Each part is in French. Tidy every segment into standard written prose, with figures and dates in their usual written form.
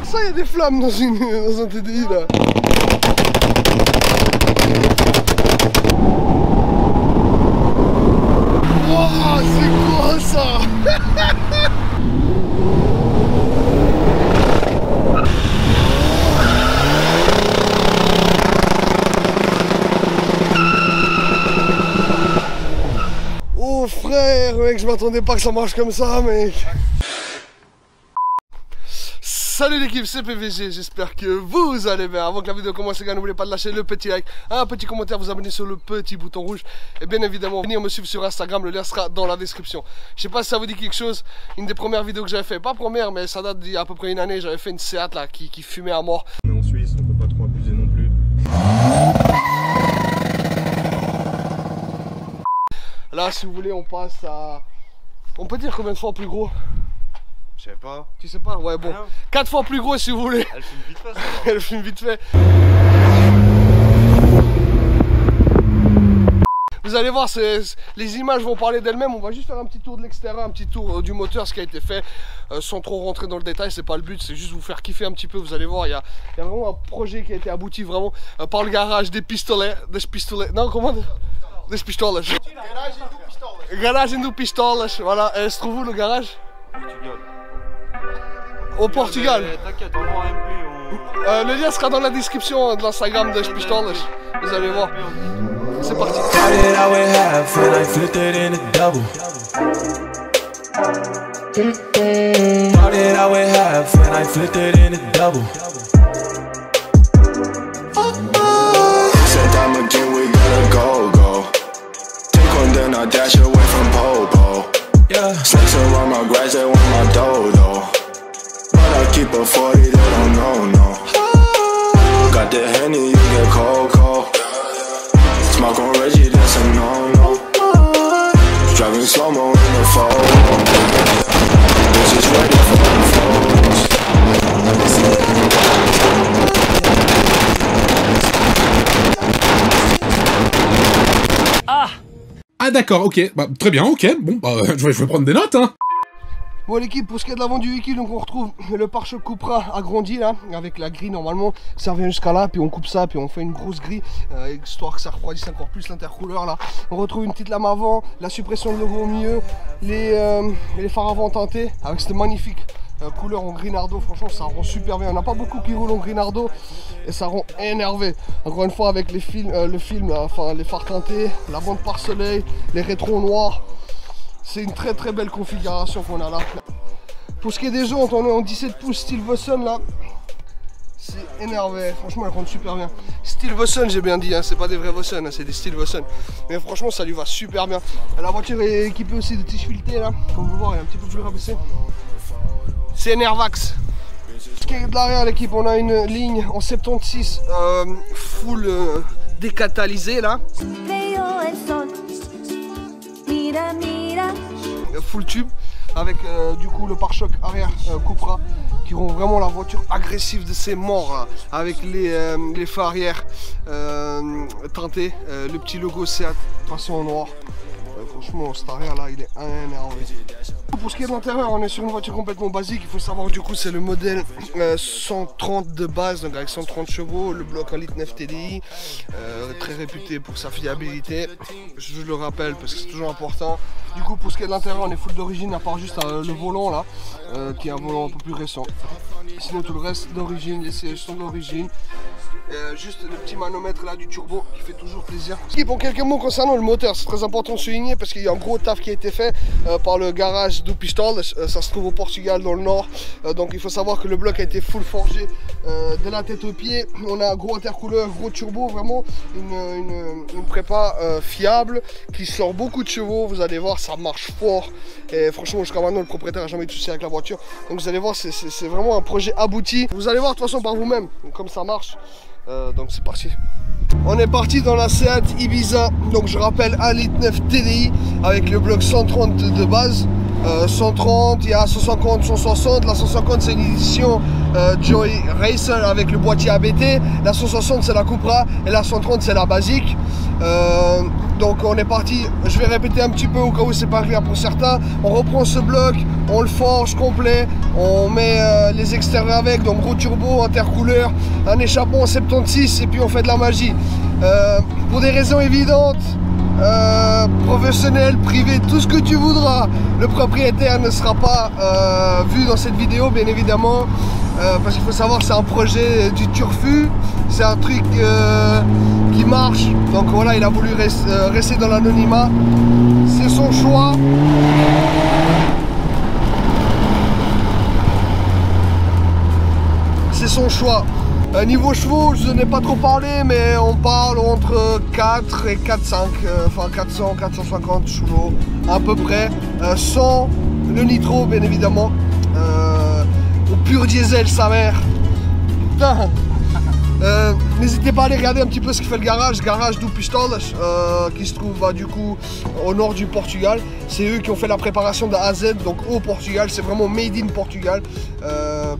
ça, il y a des flammes dans un TDI là. Oh, c'est quoi ça? Oh frère, mec, je m'attendais pas que ça marche comme ça, mec. Salut l'équipe, c'est PVG, j'espère que vous allez bien. Avant que la vidéo commence, les gars, n'oubliez pas de lâcher le petit like, un petit commentaire, vous abonner sur le petit bouton rouge. Et bien évidemment, venir me suivre sur Instagram, le lien sera dans la description. Je sais pas si ça vous dit quelque chose, une des premières vidéos que j'avais fait, pas première, mais ça date d'il y a à peu près une année, j'avais fait une Seat là qui fumait à mort. Mais en Suisse, on peut pas trop abuser non plus. Là, si vous voulez, on passe à... On peut dire combien de fois plus gros? Je sais pas. Tu sais pas? Ouais, bon. 4 fois plus gros si vous voulez. Elle fume vite fait ça. Elle fume vite fait. Vous allez voir, les images vont parler d'elles-mêmes. On va juste faire un petit tour de l'extérieur, un petit tour du moteur, ce qui a été fait, sans trop rentrer dans le détail. C'est pas le but, c'est juste vous faire kiffer un petit peu. Vous allez voir, il y a vraiment un projet qui a été abouti vraiment par le garage des pistolets. Non, comment? Des pistoles. Garage in do pistoles. Voilà, elle se trouve où le garage? Portugal. Au Portugal. T'inquiète, on prend un MP. Le lien sera dans la description de l'Instagram de Pistoles. Vous allez voir. C'est parti. Then I dash away from Popo. Yeah, snakes around my grass, they want my dodo. But I keep a 40, they don't know, no. Got the Henny, you get cocoa. Smoke on Reggie, that's a no-no. Driving slow-mo in the photo. Bitches ready for the photos. Ah d'accord, ok, bah, très bien, ok, bon, bah, je vais prendre des notes, hein. Bon l'équipe, pour ce qui est de l'avant du véhicule, donc on retrouve le pare-choc Cupra agrandi là, avec la grille normalement, ça revient jusqu'à là, puis on coupe ça, puis on fait une grosse grille, histoire que ça refroidisse encore plus l'intercouleur là. On retrouve une petite lame avant, la suppression de logo au milieu, les phares avant teintés, avec cette magnifique couleur en Grinardo. Franchement ça rend super bien, on n'a pas beaucoup qui roulent en Grinardo, et ça rend énervé. Encore une fois avec les films, enfin les phares teintés, la bande pare-soleil, les rétros noirs. C'est une très très belle configuration qu'on a là. Pour ce qui est des jantes, on est en 17 pouces style Vossen là. C'est énervé, franchement elles rendent super bien. Style Vossen, j'ai bien dit, hein. C'est pas des vrais Vossen, hein, c'est des styles Vossen. Mais franchement ça lui va super bien. La voiture est équipée aussi de tige filetée là. Comme vous voyez, elle est un petit peu plus rabaissée. C'est Nervax. Ce qui est de l'arrière l'équipe, on a une ligne en 76 full décatalysée là. Full tube avec du coup le pare-choc arrière Cupra qui rend vraiment la voiture agressive de ses morts là, avec les phares arrière teintés, le petit logo Seat passé en noir. Franchement cet arrière là il est énervé. Pour ce qui est de l'intérieur, on est sur une voiture complètement basique. Il faut savoir du coup c'est le modèle 130 de base, donc avec 130 chevaux, le bloc 1,9 litre TDI, très réputé pour sa fiabilité, je le rappelle parce que c'est toujours important. Du coup pour ce qui est de l'intérieur, on est full d'origine à part juste le volant là, qui est un volant un peu plus récent. Sinon tout le reste d'origine, les sièges sont d'origine. Juste le petit manomètre là du turbo qui fait toujours plaisir. Pour quelques mots concernant le moteur, c'est très important de souligner parce qu'il y a un gros taf qui a été fait par le garage do Pistoles. Ça se trouve au Portugal dans le nord, donc il faut savoir que le bloc a été full forgé de la tête aux pieds. On a un gros intercouleur, gros turbo, vraiment une prépa fiable qui sort beaucoup de chevaux. Vous allez voir, ça marche fort et franchement jusqu'à maintenant le propriétaire n'a jamais eu de souci avec la voiture, donc vous allez voir c'est vraiment un projet abouti. Vous allez voir de toute façon par vous-même comme ça marche. Donc c'est parti. On est parti dans la Seat Ibiza, donc je rappelle 1,9 litre TDI avec le bloc 130 de base. 130, il y a 150, 160. La 150 c'est l'édition Joy Racer avec le boîtier ABT. La 160 c'est la Cupra et la 130 c'est la basique. Donc on est parti, je vais répéter un petit peu au cas où c'est pas clair pour certains. On reprend ce bloc, on le forge complet, on met les extérieurs avec, donc gros turbo, intercouleur, un échappement 76 et puis on fait de la magie. Pour des raisons évidentes, professionnel, privé, tout ce que tu voudras, le propriétaire ne sera pas vu dans cette vidéo bien évidemment, parce qu'il faut savoir que c'est un projet du turfu, c'est un truc qui marche, donc voilà, il a voulu rester dans l'anonymat, c'est son choix. C'est son choix. Niveau chevaux, je n'ai pas trop parlé, mais on parle entre 4 et 4,5, enfin 400, 450 chevaux à peu près, sans le nitro bien évidemment, au pur diesel sa mère. Putain. N'hésitez pas à aller regarder un petit peu ce que fait le garage do Pistolas, qui se trouve du coup au nord du Portugal. C'est eux qui ont fait la préparation de A à Z, donc au Portugal, c'est vraiment made in Portugal,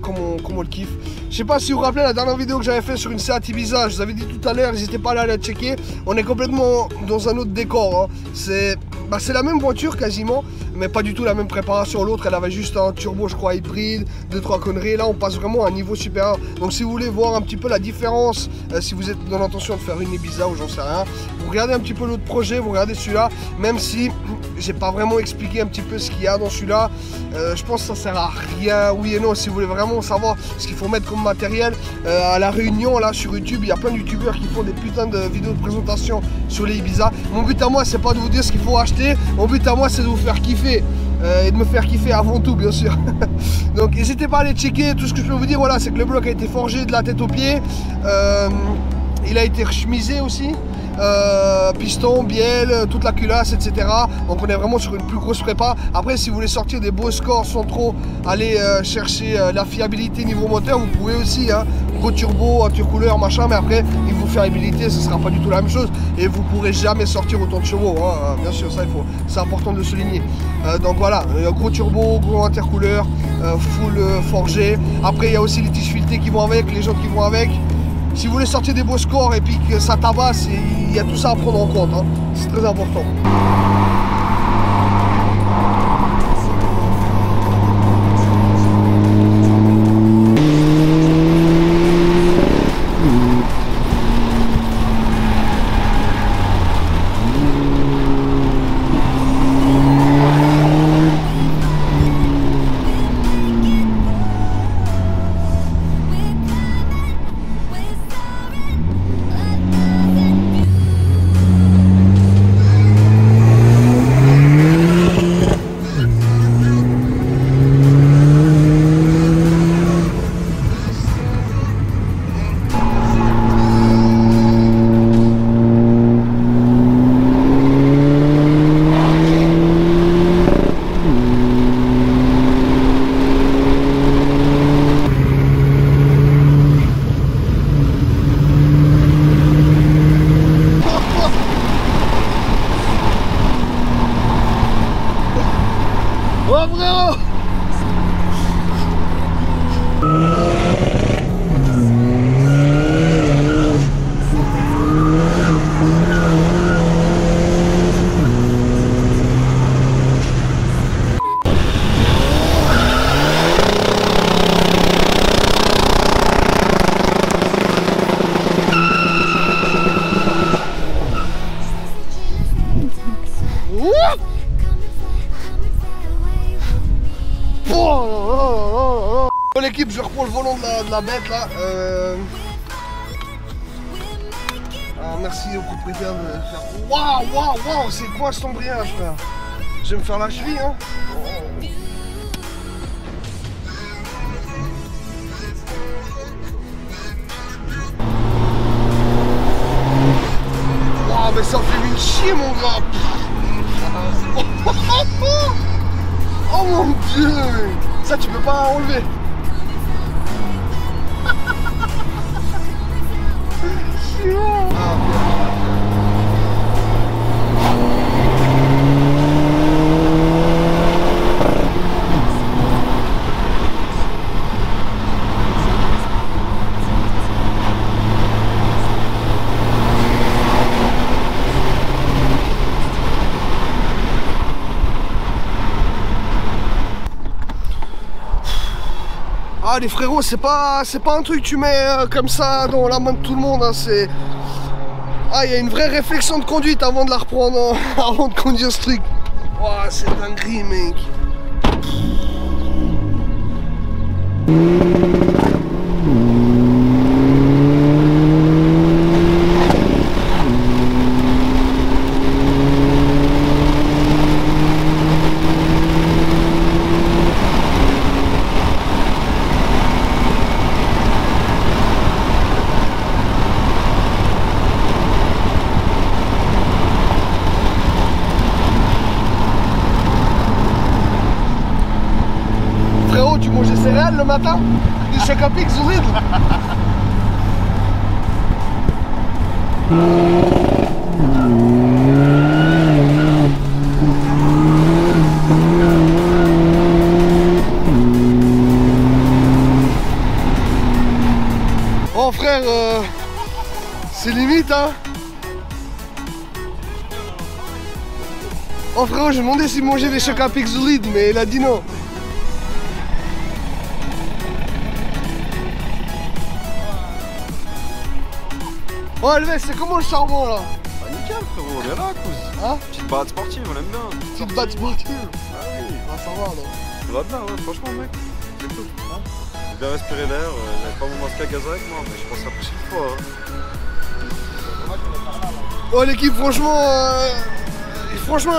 comme on le kiffe. Je sais pas si vous vous rappelez la dernière vidéo que j'avais fait sur une Seat Ibiza, je vous avais dit tout à l'heure, n'hésitez pas à aller la checker. On est complètement dans un autre décor, hein. C'est la même voiture quasiment, mais pas du tout la même préparation. L'autre elle avait juste un turbo je crois hybride, 2-3 conneries. Là on passe vraiment à un niveau supérieur. Donc si vous voulez voir un petit peu la différence, si vous êtes dans l'intention de faire une Ibiza ou j'en sais rien, vous regardez un petit peu l'autre projet, vous regardez celui-là, même si j'ai pas vraiment expliqué un petit peu ce qu'il y a dans celui-là. Je pense que ça sert à rien, oui et non. Si vous voulez vraiment savoir ce qu'il faut mettre comme matériel, à la Réunion là sur YouTube, il y a plein de youtubeurs qui font des putains de vidéos de présentation sur les Ibiza. Mon but à moi c'est pas de vous dire ce qu'il faut acheter, mon but à moi c'est de vous faire kiffer. Et de me faire kiffer avant tout bien sûr. Donc n'hésitez pas à aller checker. Tout ce que je peux vous dire, voilà, c'est que le bloc a été forgé de la tête aux pieds, il a été chemisé aussi, piston, bielle, toute la culasse, etc. Donc on est vraiment sur une plus grosse prépa. Après si vous voulez sortir des beaux scores sans trop aller chercher la fiabilité niveau moteur, vous pouvez aussi, hein. Gros turbo, intercouleur, machin, mais après niveau fiabilité ce sera pas du tout la même chose et vous pourrez jamais sortir autant de chevaux, hein. Bien sûr, ça c'est important de le souligner. Donc voilà, gros turbo, gros intercouleur, full forgé. Après il y a aussi les tiges filetées qui vont avec, les jantes qui vont avec. Si vous voulez sortir des beaux scores et puis que ça tabasse, il y a tout ça à prendre en compte, hein. C'est très important. L'équipe, je reprends le volant de la bête là. Alors, merci au propriétaire de faire. Waouh, c'est quoi cet embrayage, frère? Je vais me faire la cheville, hein. Waouh, mais ça fait une chier, mon gars. Oh mon dieu. Ça, tu peux pas enlever. Ah les frérots, c'est pas un truc que tu mets comme ça dans la main de tout le monde, hein, c'est... Ah, il y a une vraie réflexion de conduite avant de la reprendre, avant de conduire ce truc. Ouah, c'est dinguerie, mec. Frérot, tu manges des céréales le matin? Des chocs à pic sous vide? Oh frère, c'est limite hein. Oh frérot, j'ai demandé s'il mangeait des chocs à pic sous vide, mais il a dit non. Oh Elves, c'est comment le charbon là? Bah nickel frérot, on est là cous. Hein? Petite balade sportive, on aime bien. Petite batte sportive. Ah oui. Ah ça va là. Ça va bien, ouais, franchement mec. C'est cool. Hein, j'ai bien respiré l'air, j'avais pas mon masque à gaz avec moi, mais je pense que c'est la prochaine fois. Hein. Oh l'équipe, franchement,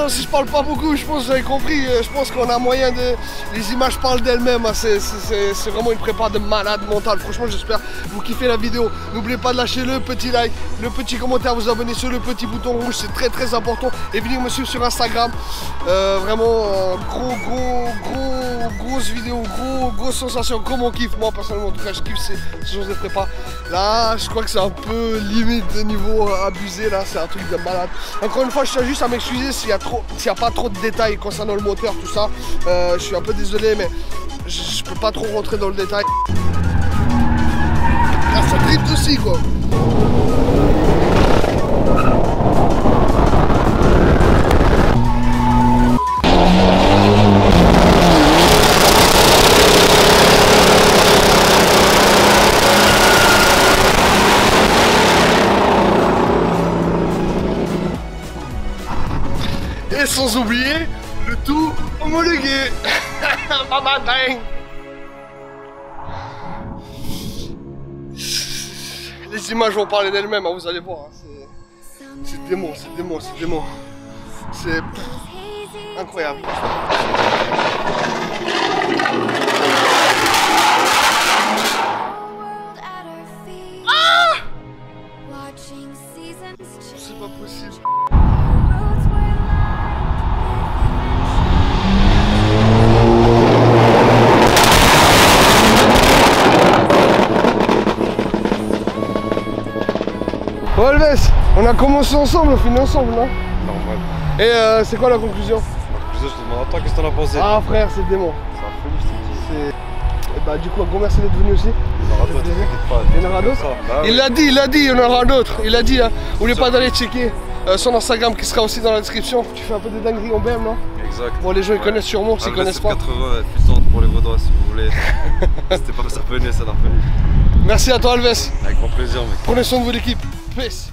si je parle pas beaucoup, je pense que vous avez compris, je pense qu'on a moyen de... Les images parlent d'elles-mêmes, hein. C'est vraiment une prépa de malade mental. Franchement, j'espère que vous kiffez la vidéo. N'oubliez pas de lâcher le petit like, le petit commentaire, vous abonner sur le petit bouton rouge, c'est très très important. Et venir me suivre sur Instagram. Vraiment, grosse vidéo, grosse sensation, comme on kiffe. Moi, personnellement, en tout cas, je kiffe ces choses de prépa. Là, je crois que c'est un peu limite de niveau abusé, là, c'est un truc de malade. Encore une fois, je tiens juste à m'excuser s'il n'y a pas trop de détails concernant le moteur, tout ça. Je suis un peu désolé, mais je peux pas trop rentrer dans le détail. Là, ça drift aussi, quoi. Et sans oublier le tout homologué. Maman dingue. Les images vont parler d'elles-mêmes, hein, vous allez voir. Hein, c'est démon, c'est démon, c'est démon. C'est incroyable. Ah! C'est pas possible. Bon Elves, on a commencé ensemble, on finit ensemble, non? Normal. Et c'est quoi la conclusion? Je te demande à toi, qu'est-ce que t'en as pensé? Ah frère, c'est démon. C'est un folie, je te dis. Et bah du coup, un gros merci d'être venu aussi. Il y en aura d'autres, t'inquiète pas. Il y en aura d'autres? Bah, Il l'a dit, il y en aura d'autres. Il a dit, hein. N'oubliez pas d'aller checker son Instagram qui sera aussi dans la description. Tu fais un peu des dingueries en BM, non? Exact. Bon, les gens ils connaissent sûrement, s'ils connaissent pas. 80, puissante pour les Vaudois si vous voulez. C'était pas ça venait, ça n'a pas. Merci à toi Alves. Avec grand plaisir mec. Prenez soin de vous l'équipe. Peace.